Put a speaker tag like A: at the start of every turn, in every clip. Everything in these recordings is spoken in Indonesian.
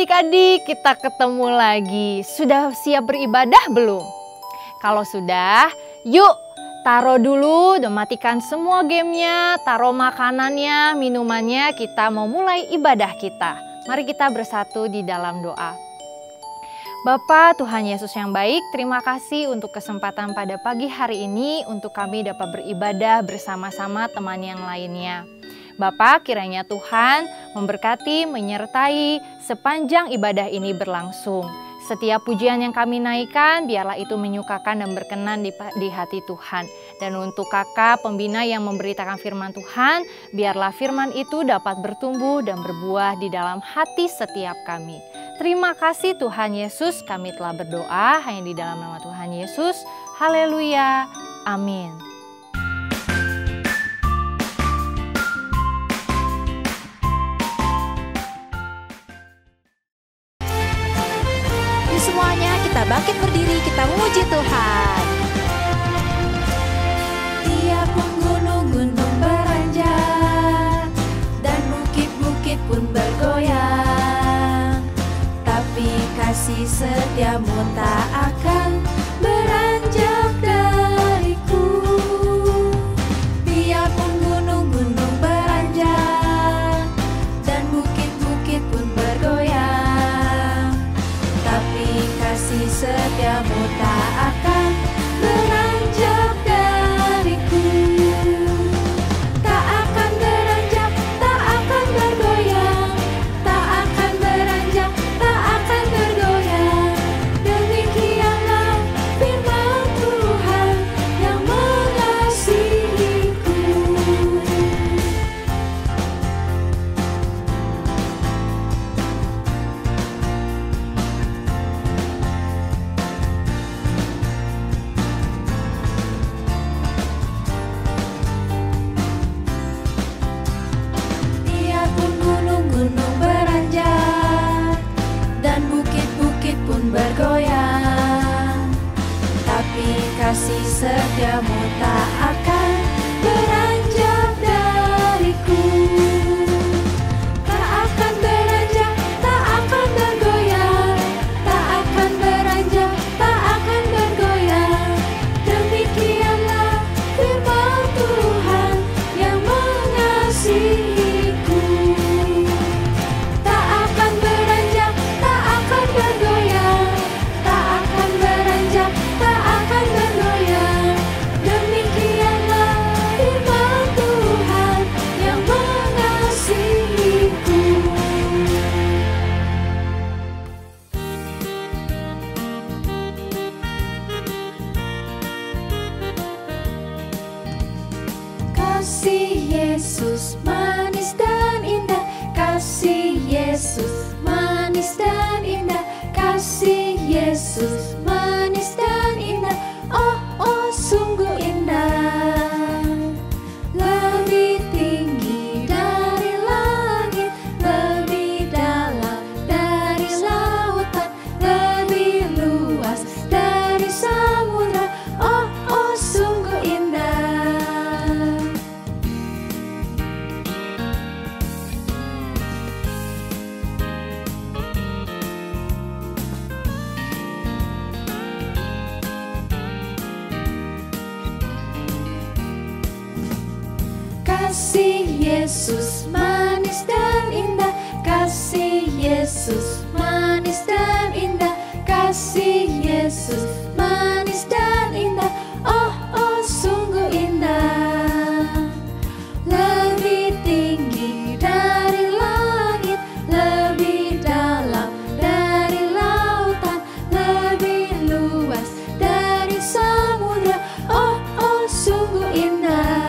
A: adik-adik, kita ketemu lagi. Sudah siap beribadah belum? Kalau sudah, yuk taruh dulu dan matikan semua gamenya, taruh makanannya, minumannya, kita mau mulai ibadah kita. Mari kita bersatu di dalam doa. Bapa Tuhan Yesus yang baik, terima kasih untuk kesempatan pada pagi hari ini untuk kami dapat beribadah bersama-sama teman yang lainnya. Bapa, kiranya Tuhan memberkati, menyertai sepanjang ibadah ini berlangsung. Setiap pujian yang kami naikkan, biarlah itu menyukakan dan berkenan di hati Tuhan. Dan untuk kakak pembina yang memberitakan firman Tuhan, biarlah firman itu dapat bertumbuh dan berbuah di dalam hati setiap kami. Terima kasih Tuhan Yesus, kami telah berdoa hanya di dalam nama Tuhan Yesus. Haleluya, amin.
B: Semuanya kita bangkit berdiri, kita memuji Tuhan. Tiap gunung-gunung beranjak dan bukit-bukit pun bergoyang, tapi kasih setiamu tak akan beranjak dariku. Biarpun gunung-gunung beranjak dan bukit-bukit pun bergoyang, kasih setiamu tak akan beranjak dariku. Tak akan beranjak, tak akan bergoyang, tak akan beranjak, tak akan bergoyang. Demikianlah firman Tuhan yang mengasihiku. Bergoyang, tapi kasih setiamu tak akan beranjak dariku. Tak akan beranjak, tak akan bergoyang, tak akan beranjak, tak akan bergoyang. Demikianlah firman Tuhan yang mengasihiku. Tak akan beranjak, tak akan bergoyang, kasih Yesus manis dan indah, kasih Yesus manis dan indah, kasih Yesus manis dan indah. Oh, oh, sungguh indah. Lebih tinggi dari langit, lebih dalam dari lautan, lebih luas dari samudra. Oh, oh, sungguh indah. Kasih Yesus manis dan indah, kasih Yesus manis dan indah, kasih Yesus manis dan indah. Oh, oh, sungguh indah. Lebih tinggi dari langit, lebih dalam dari lautan, lebih luas dari samudra. Oh, oh, sungguh indah.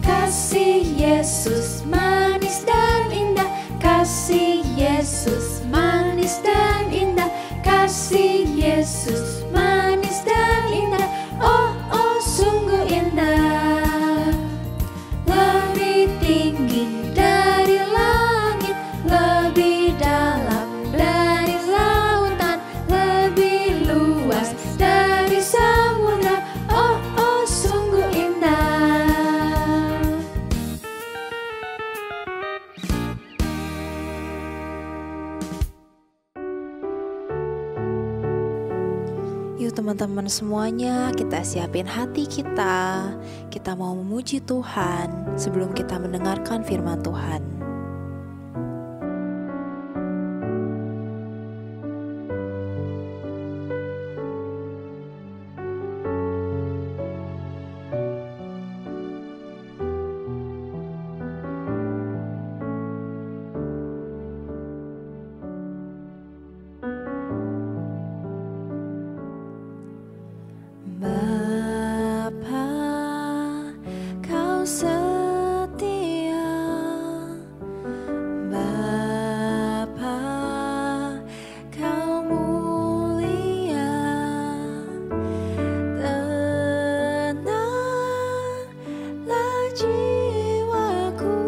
B: Kasih Yesus manis dan indah, kasih Yesus manis dan indah, kasih Yesus manis dan indah. Oh, oh, sungguh indah. Lebih tinggi dari langit, lebih dalam teman-teman semuanya, kita siapin hati kita. Kita mau memuji Tuhan sebelum kita mendengarkan firman Tuhan. Bapa, Kau setia. Bapa, Kau mulia. Tenanglah jiwaku,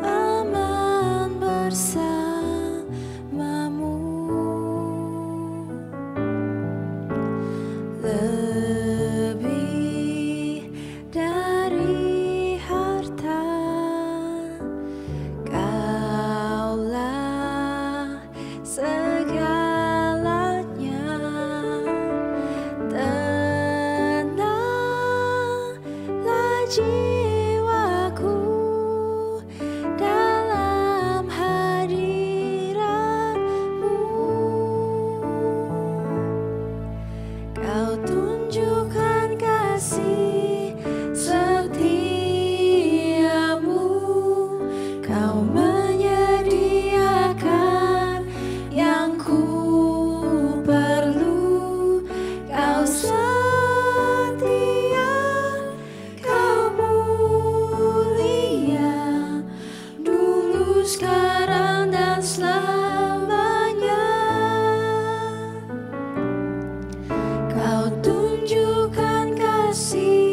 B: aman bersamamu. Lebih dari harta, Kaulah segalanya. Tenanglah jiwaku dalam hadirat-Mu. Kau tunjukkan kasih setiamu. Kau menyediakan yang ku perlu. Kau setia, Kau mulia, dulu, sekarang, dan selamanya. Kau tunjukkan kasih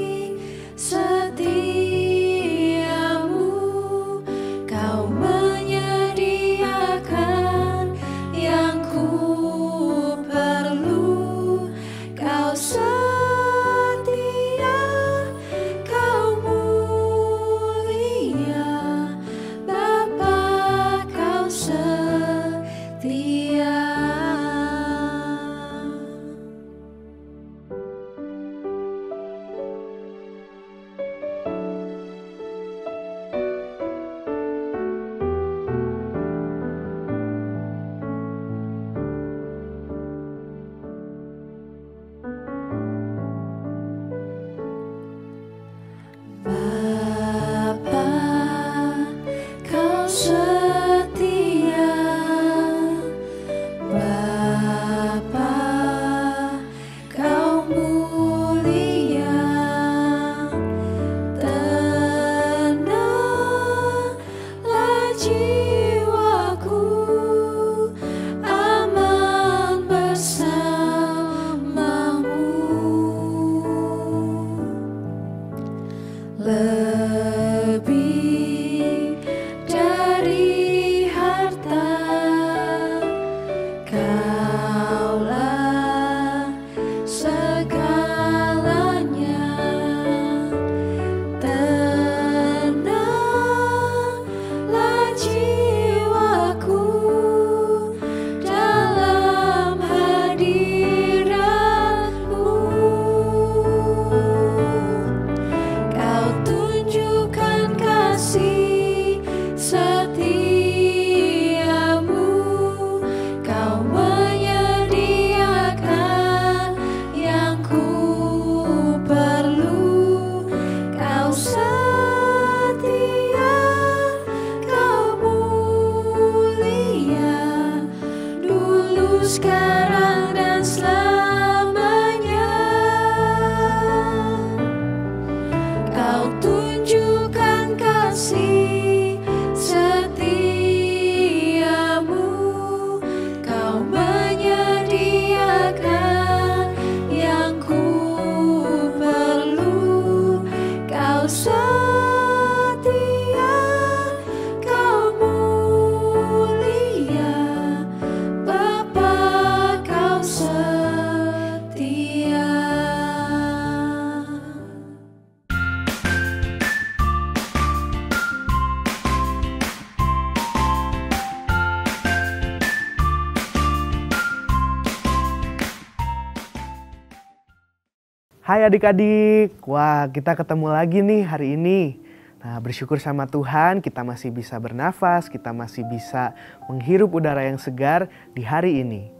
C: Hai adik-adik, wah kita ketemu lagi nih hari ini. Nah, bersyukur sama Tuhan kita masih bisa bernafas, kita masih bisa menghirup udara yang segar di hari ini.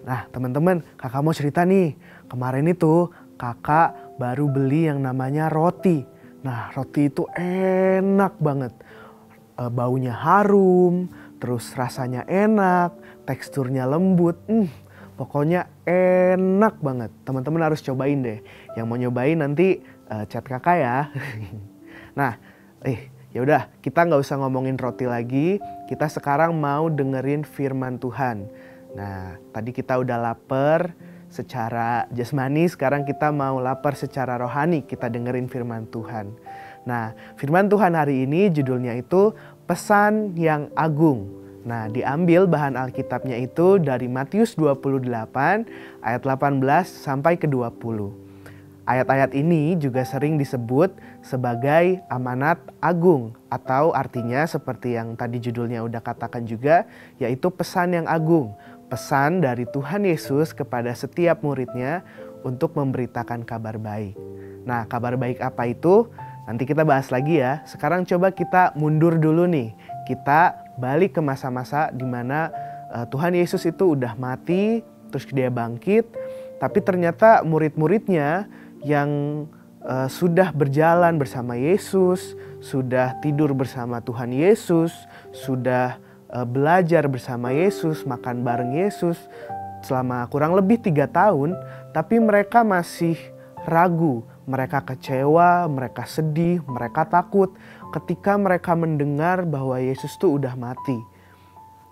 C: Nah teman-teman, kakak mau cerita nih, kemarin itu kakak baru beli yang namanya roti. Nah roti itu enak banget, baunya harum, terus rasanya enak, teksturnya lembut. Pokoknya enak banget. Teman-teman harus cobain deh. Yang mau nyobain nanti chat kakak ya. Nah, ya udah, kita nggak usah ngomongin roti lagi. Kita sekarang mau dengerin firman Tuhan. Nah, tadi kita udah lapar secara jasmani, sekarang kita mau lapar secara rohani. Kita dengerin firman Tuhan. Nah, firman Tuhan hari ini judulnya itu Pesan yang Agung. Nah, diambil bahan Alkitabnya itu dari Matius 28 ayat 18 sampai ke 20. Ayat-ayat ini juga sering disebut sebagai amanat agung, atau artinya seperti yang tadi judulnya udah katakan juga, yaitu pesan yang agung. Pesan dari Tuhan Yesus kepada setiap muridnya untuk memberitakan kabar baik. Nah, kabar baik apa itu? Nanti kita bahas lagi ya. Sekarang coba kita mundur dulu nih. Kita balik ke masa-masa di mana Tuhan Yesus itu udah mati, terus dia bangkit. Tapi ternyata murid-muridnya yang sudah berjalan bersama Yesus, sudah tidur bersama Tuhan Yesus, sudah belajar bersama Yesus, makan bareng Yesus selama kurang lebih 3 tahun, tapi mereka masih ragu, mereka kecewa, mereka sedih, mereka takut ketika mereka mendengar bahwa Yesus tuh udah mati,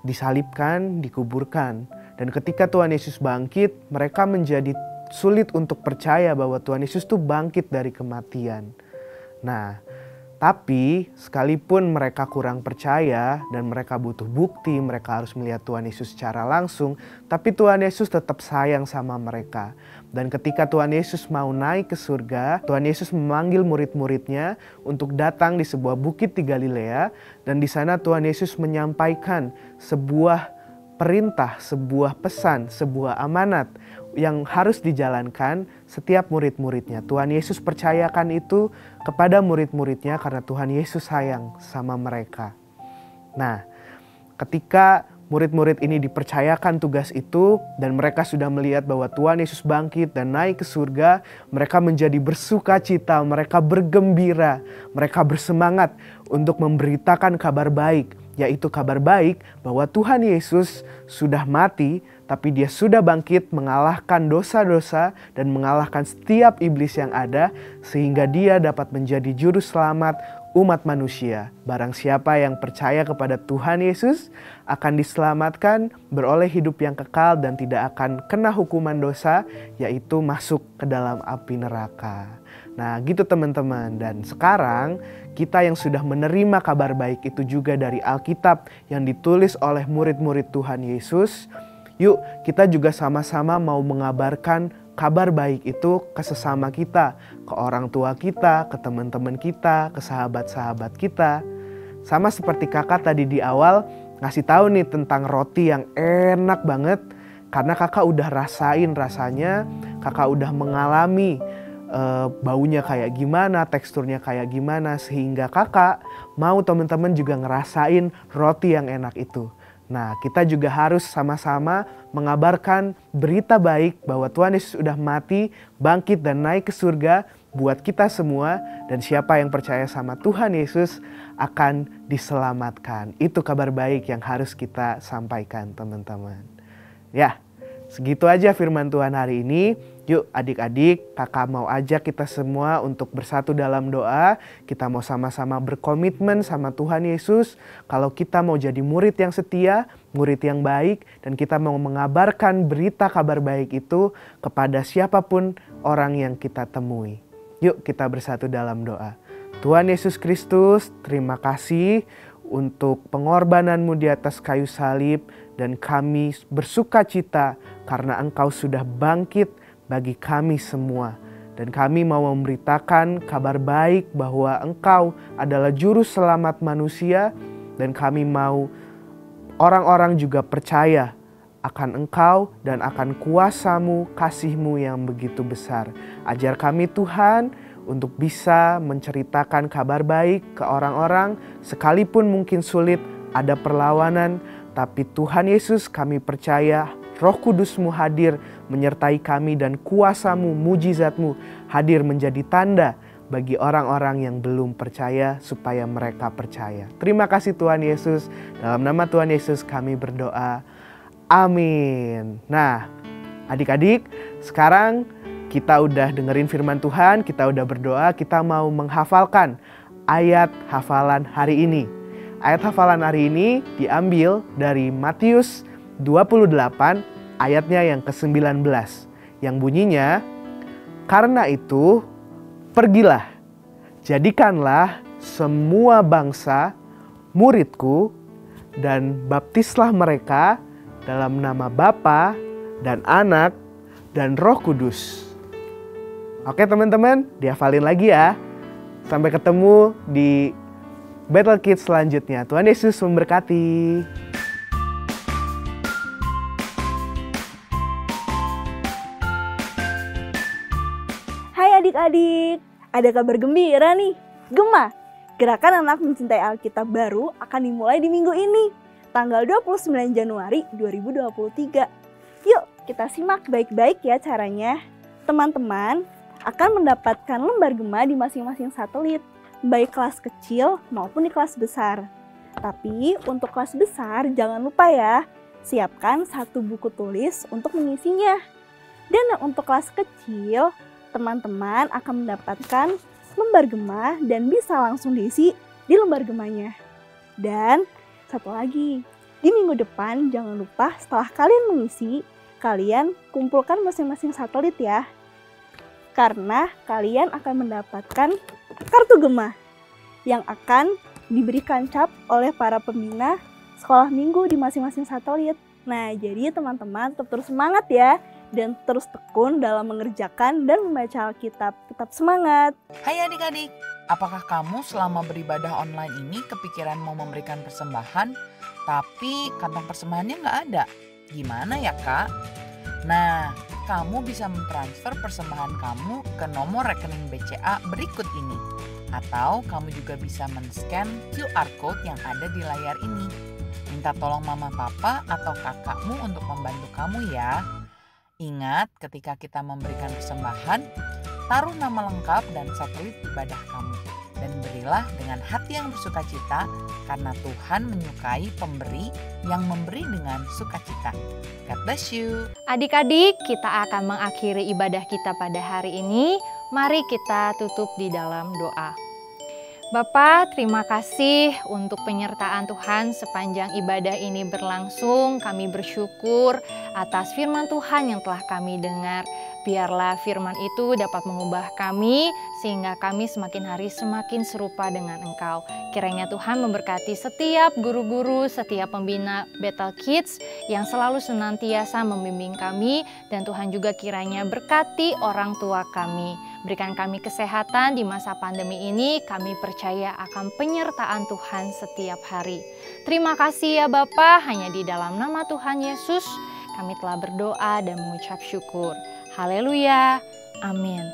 C: disalibkan, dikuburkan. Dan ketika Tuhan Yesus bangkit, mereka menjadi sulit untuk percaya bahwa Tuhan Yesus tuh bangkit dari kematian. Nah, tapi sekalipun mereka kurang percaya dan mereka butuh bukti, mereka harus melihat Tuhan Yesus secara langsung, tapi Tuhan Yesus tetap sayang sama mereka. Dan ketika Tuhan Yesus mau naik ke surga, Tuhan Yesus memanggil murid-muridnya untuk datang di sebuah bukit di Galilea, dan di sana Tuhan Yesus menyampaikan sebuah perintah, sebuah pesan, sebuah amanat yang harus dijalankan setiap murid-muridnya. Tuhan Yesus percayakan itu kepada murid-muridnya karena Tuhan Yesus sayang sama mereka. Nah, ketika murid-murid ini dipercayakan tugas itu dan mereka sudah melihat bahwa Tuhan Yesus bangkit dan naik ke surga, mereka menjadi bersuka cita, mereka bergembira, mereka bersemangat untuk memberitakan kabar baik, yaitu kabar baik bahwa Tuhan Yesus sudah mati, tapi dia sudah bangkit mengalahkan dosa-dosa dan mengalahkan setiap iblis yang ada, sehingga dia dapat menjadi juru selamat umat manusia. Barang siapa yang percaya kepada Tuhan Yesus akan diselamatkan, beroleh hidup yang kekal dan tidak akan kena hukuman dosa, yaitu masuk ke dalam api neraka. Nah gitu teman-teman, dan sekarang kita yang sudah menerima kabar baik itu juga dari Alkitab yang ditulis oleh murid-murid Tuhan Yesus, yuk kita juga sama-sama mau mengabarkan kabar baik itu ke sesama kita, ke orang tua kita, ke teman-teman kita, ke sahabat-sahabat kita. Sama seperti kakak tadi di awal ngasih tahu nih tentang roti yang enak banget, karena kakak udah rasain rasanya, kakak udah mengalami baunya kayak gimana, teksturnya kayak gimana, sehingga kakak mau teman-teman juga ngerasain roti yang enak itu. Nah, kita juga harus sama-sama mengabarkan berita baik bahwa Tuhan Yesus sudah mati, bangkit dan naik ke surga buat kita semua, dan siapa yang percaya sama Tuhan Yesus akan diselamatkan. Itu kabar baik yang harus kita sampaikan, teman-teman. Ya, segitu aja firman Tuhan hari ini. Yuk adik-adik, kakak mau ajak kita semua untuk bersatu dalam doa. Kita mau sama-sama berkomitmen sama Tuhan Yesus. Kalau kita mau jadi murid yang setia, murid yang baik, dan kita mau mengabarkan berita kabar baik itu kepada siapapun orang yang kita temui. Yuk kita bersatu dalam doa. Tuhan Yesus Kristus, terima kasih untuk pengorbananmu di atas kayu salib, dan kami bersuka cita karena Engkau sudah bangkit bagi kami semua. Dan kami mau memberitakan kabar baik bahwa Engkau adalah juru selamat manusia, dan kami mau orang-orang juga percaya akan Engkau dan akan kuasa-Mu, kasih-Mu yang begitu besar. Ajar kami Tuhan untuk bisa menceritakan kabar baik ke orang-orang, sekalipun mungkin sulit, ada perlawanan, tapi Tuhan Yesus, kami percaya Roh Kudus-Mu hadir menyertai kami dan kuasa-Mu, mujizat-Mu hadir menjadi tanda bagi orang-orang yang belum percaya supaya mereka percaya. Terima kasih Tuhan Yesus. Dalam nama Tuhan Yesus kami berdoa. Amin. Nah, adik-adik, sekarang kita udah dengerin firman Tuhan, kita udah berdoa, kita mau menghafalkan ayat hafalan hari ini. Ayat hafalan hari ini diambil dari Matius 28 ayatnya yang ke-19 yang bunyinya, "Karena itu pergilah, jadikanlah semua bangsa muridku dan baptislah mereka dalam nama Bapa dan Anak dan Roh Kudus." Oke teman-teman, dihafalin lagi ya. Sampai ketemu di Battle Kids selanjutnya. Tuhan Yesus memberkati.
D: Hai adik-adik, ada kabar gembira nih. Gema, Gerakan Anak Mencintai Alkitab baru akan dimulai di minggu ini, tanggal 29 Januari 2023. Yuk kita simak baik-baik ya caranya. Teman-teman akan mendapatkan lembar gema di masing-masing satelit, baik kelas kecil maupun di kelas besar. Tapi untuk kelas besar jangan lupa ya, siapkan 1 buku tulis untuk mengisinya. Dan untuk kelas kecil, teman-teman akan mendapatkan lembar gema dan bisa langsung diisi di lembar gemanya. Dan satu lagi, di minggu depan jangan lupa setelah kalian mengisi, kalian kumpulkan masing-masing satelit ya. Karena kalian akan mendapatkan kartu gema yang akan diberikan cap oleh para pembina sekolah minggu di masing-masing satelit. Nah, jadi teman-teman tetap terus semangat ya. Dan terus tekun dalam mengerjakan dan membaca Alkitab. Tetap semangat.
E: Hai adik-adik, apakah kamu selama beribadah online ini kepikiran mau memberikan persembahan, tapi kantong persembahannya nggak ada? Gimana ya kak? Nah, kamu bisa mentransfer persembahan kamu ke nomor rekening BCA berikut ini. Atau kamu juga bisa men-scan QR Code yang ada di layar ini. Minta tolong mama papa atau kakakmu untuk membantu kamu ya. Ingat, ketika kita memberikan persembahan, taruh nama lengkap dan satelit ibadah kamu. Dan berilah dengan hati yang bersukacita, karena Tuhan menyukai pemberi yang memberi dengan sukacita. God bless you.
A: Adik-adik, kita akan mengakhiri ibadah kita pada hari ini. Mari kita tutup di dalam doa. Bapa, terima kasih untuk penyertaan Tuhan sepanjang ibadah ini berlangsung. Kami bersyukur atas firman Tuhan yang telah kami dengar. Biarlah firman itu dapat mengubah kami sehingga kami semakin hari semakin serupa dengan Engkau. Kiranya Tuhan memberkati setiap guru-guru, setiap pembina Battle Kids yang selalu senantiasa membimbing kami, dan Tuhan juga kiranya berkati orang tua kami. Berikan kami kesehatan di masa pandemi ini. Kami percaya akan penyertaan Tuhan setiap hari. Terima kasih ya Bapa, hanya di dalam nama Tuhan Yesus kami telah berdoa dan mengucap syukur. Haleluya, amin.